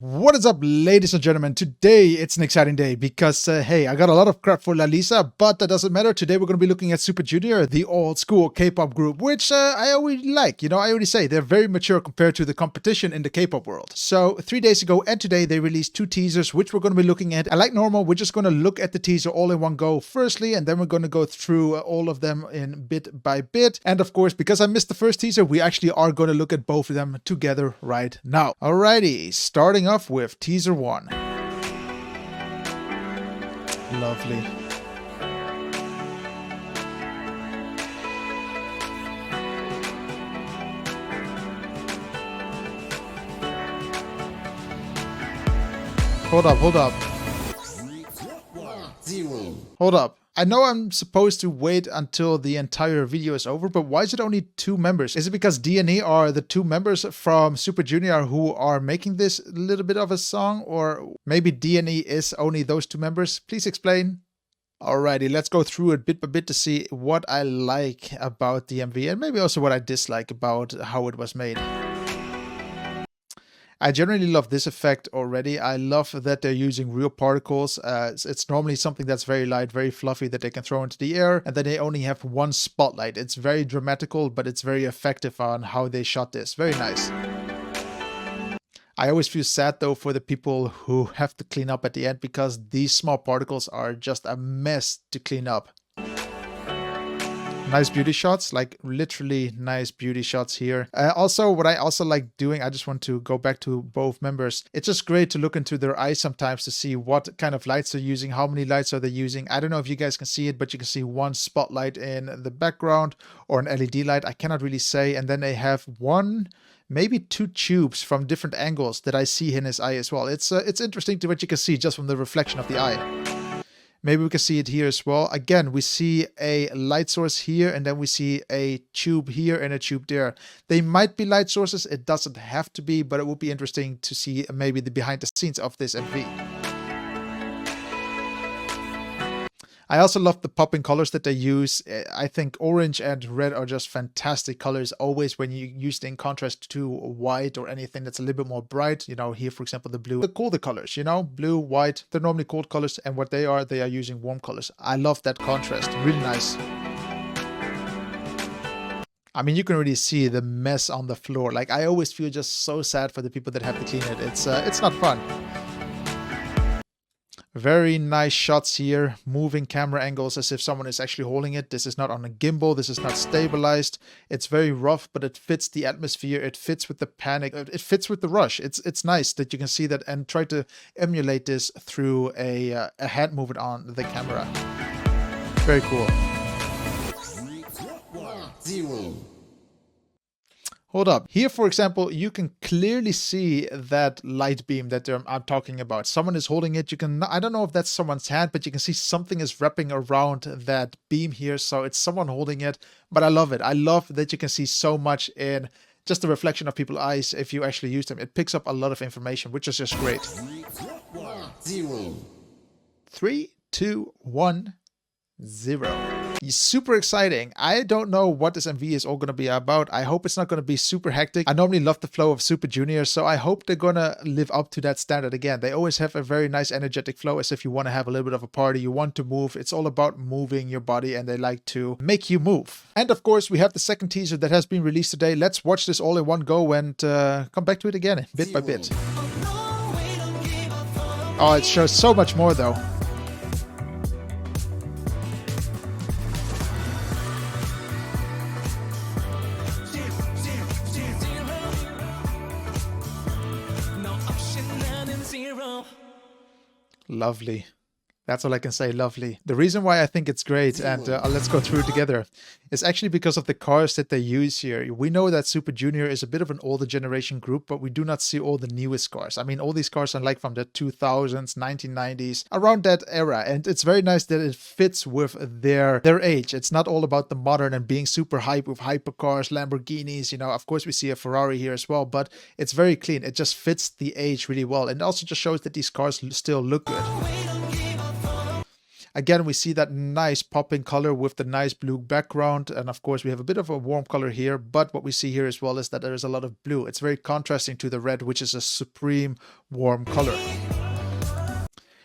What is up, ladies and gentlemen? Today it's an exciting day because, hey, I got a lot of crap for La Lisa, but that doesn't matter. Today we're going to be looking at Super Junior, the old school K-pop group, which I always like. I already say they're very mature compared to the competition in the K-pop world. So 3 days ago and today they released 2 teasers, which we're going to be looking at. And like normal, we're just going to look at the teaser all in one go firstly, and then we're going to go through all of them in bit by bit. And of course, because I missed the first teaser, we actually are going to look at both of them together right now. Alrighty, starting off with teaser 1. Lovely. Hold up. Hold up. I know I'm supposed to wait until the entire video is over, but why is it only 2 members? Is it because D&E are the 2 members from Super Junior who are making this little bit of a song? Or maybe D&E is only those 2 members? Please explain. Alrighty, let's go through it bit by bit to see what I like about the MV and maybe also what I dislike about how it was made. I generally love this effect already. I love that they're using real particles. It's normally something that's very light, very fluffy that they can throw into the air, and then they only have one spotlight. It's very dramatical, but it's very effective on how they shot this. Very nice. I always feel sad though for the people who have to clean up at the end because these small particles are just a mess to clean up. Nice beauty shots, like literally nice beauty shots here. Also, what I also like doing, I just want to go back to both members. It's just great to look into their eyes sometimes to see what kind of lights they're using, how many lights are they using. I don't know if you guys can see it, but you can see one spotlight in the background or an LED light. I cannot really say. And then they have one, maybe 2 tubes from different angles that I see in his eye as well. It's interesting to what you can see just from the reflection of the eye. Maybe we can see it here as well. Again, we see a light source here, and then we see a tube here and a tube there. They might be light sources. It doesn't have to be, but it would be interesting to see maybe the behind the scenes of this MV. I also love the popping colors that they use. I think orange and red are just fantastic colors always when you use them in contrast to white or anything that's a little bit more bright. Here, for example, the blue. The colder colors, blue, white, they're normally cold colors, and what they are using warm colors. I love that contrast. Really nice. I mean, you can really see the mess on the floor. Like, I always feel just so sad for the people that have to clean it. It's not fun. Very nice shots here, moving camera angles as if someone is actually holding it. This is not on a gimbal, this is not stabilized. It's very rough, but it fits the atmosphere, it fits with the panic, it fits with the rush. It's nice that you can see that and try to emulate this through a hand movement on the camera. Very cool. Hold up. Here, for example, you can clearly see that light beam that I'm talking about. Someone is holding it. I don't know if that's someone's hand, but you can see something is wrapping around that beam here. So it's someone holding it, but I love it. I love that you can see so much in just the reflection of people's eyes if you actually use them. It picks up a lot of information, which is just great. 3, 2, 1, 0. Super exciting. I don't know what this MV is all going to be about. I hope it's not going to be super hectic. I normally love the flow of Super Junior, so I hope they're going to live up to that standard again. They always have a very nice energetic flow, as if you want to have a little bit of a party, you want to move. It's all about moving your body, and they like to make you move. And of course, we have the second teaser that has been released today. Let's watch this all in one go and come back to it again, bit by bit. Oh, it shows so much more though. Lovely. That's all I can say, lovely. The reason why I think it's great, and let's go through it together, is actually because of the cars that they use here. We know that Super Junior is a bit of an older generation group, but we do not see all the newest cars. I mean, all these cars are like from the 2000s, 1990s, around that era. And it's very nice that it fits with their age. It's not all about the modern and being super hype with hypercars, Lamborghinis. Of course we see a Ferrari here as well, but it's very clean. It just fits the age really well. And it also just shows that these cars still look good. Again, we see that nice popping color with the nice blue background. And of course, we have a bit of a warm color here. But what we see here as well is that there is a lot of blue. It's very contrasting to the red, which is a supreme warm color.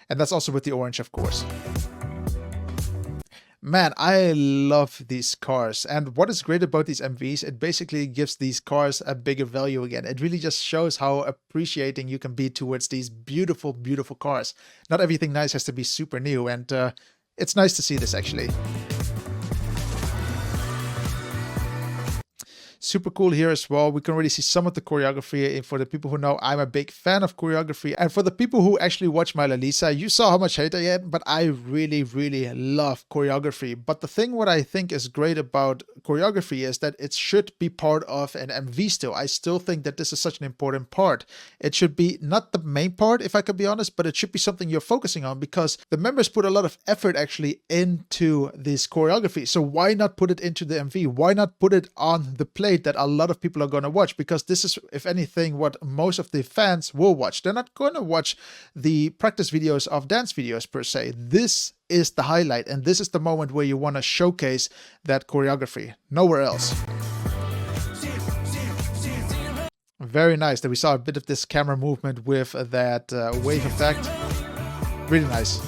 And that's also with the orange, of course. Man, I love these cars. And what is great about these MVs, it basically gives these cars a bigger value again. It really just shows how appreciating you can be towards these beautiful, beautiful cars. Not everything nice has to be super new, and it's nice to see this actually. Super cool here as well. We can already see some of the choreography. For the people who know, I'm a big fan of choreography. And for the people who actually watch my Lalisa, you saw how much hate I had, but I really, really love choreography. But the thing what I think is great about choreography is that it should be part of an MV still. I still think that this is such an important part. It should be not the main part, if I could be honest, but it should be something you're focusing on because the members put a lot of effort actually into this choreography. So why not put it into the MV? Why not put it on the play that a lot of people are going to watch, because this is, if anything, what most of the fans will watch. They're not going to watch the practice videos of dance videos per se. This is the highlight, and this is the moment where you want to showcase that choreography. Nowhere else. Very nice that we saw a bit of this camera movement with that wave effect. Really nice.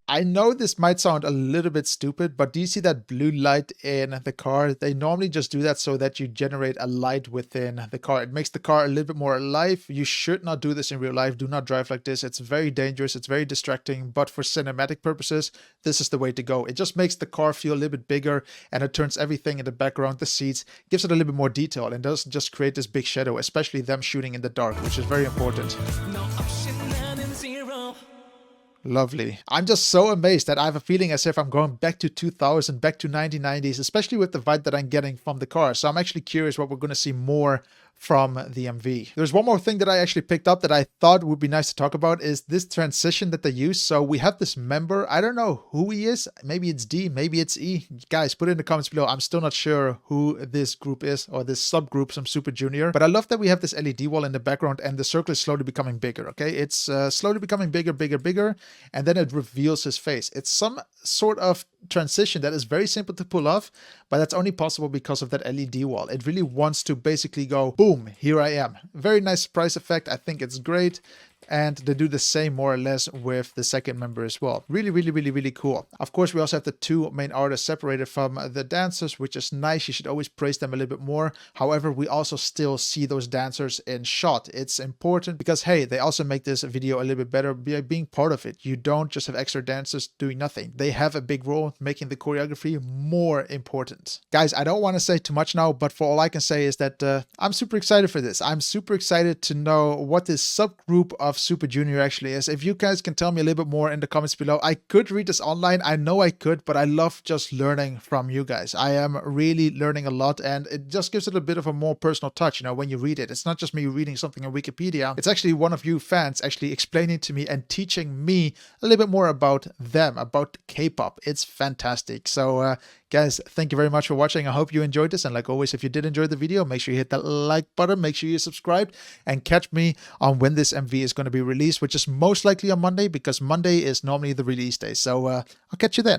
I know this might sound a little bit stupid, but do you see that blue light in the car? They normally just do that so that you generate a light within the car. It makes the car a little bit more alive. You should not do this in real life. Do not drive like this. It's very dangerous. It's very distracting. But for cinematic purposes, this is the way to go. It just makes the car feel a little bit bigger, and it turns everything in the background, the seats, gives it a little bit more detail, and doesn't just create this big shadow, especially them shooting in the dark, which is very important. Lovely. I'm just so amazed that I have a feeling as if I'm going back to 2000, back to 1990s, especially with the vibe that I'm getting from the car. So I'm actually curious what we're going to see more from the MV. There's one more thing that I actually picked up that I thought would be nice to talk about is this transition that they use. So we have this member. I don't know who he is. Maybe it's D, maybe it's E. Guys, put it in the comments below. I'm still not sure who this group is, or this subgroup from Super Junior. But I love that we have this LED wall in the background and the circle is slowly becoming bigger, okay? It's slowly becoming bigger, bigger, bigger. And then it reveals his face. It's some sort of transition that is very simple to pull off, but that's only possible because of that LED wall. It really wants to basically go, boom, here I am. Very nice surprise effect. I think it's great. And they do the same more or less with the second member as well. Really, really, really, really cool. Of course, we also have the two main artists separated from the dancers, which is nice. You should always praise them a little bit more. However, we also still see those dancers in shot. It's important because, hey, they also make this video a little bit better by being part of it. You don't just have extra dancers doing nothing. They have a big role, making the choreography more important. Guys, I don't want to say too much now, but for all I can say is that I'm super excited for this. I'm super excited to know what this subgroup of Super Junior actually is. If you guys can tell me a little bit more in the comments below. I could read this online. I know I could, but I love just learning from you guys. I am really learning a lot, and it just gives it a bit of a more personal touch, you know, when you read it. It's not just me reading something on Wikipedia. It's actually one of you fans actually explaining to me and teaching me a little bit more about them, about K-pop. It's fantastic. So guys, thank you very much for watching. I hope you enjoyed this. And like always, if you did enjoy the video, make sure you hit that like button. Make sure you subscribe and catch me on when this MV is going to be released, which is most likely on Monday because Monday is normally the release day. So I'll catch you then.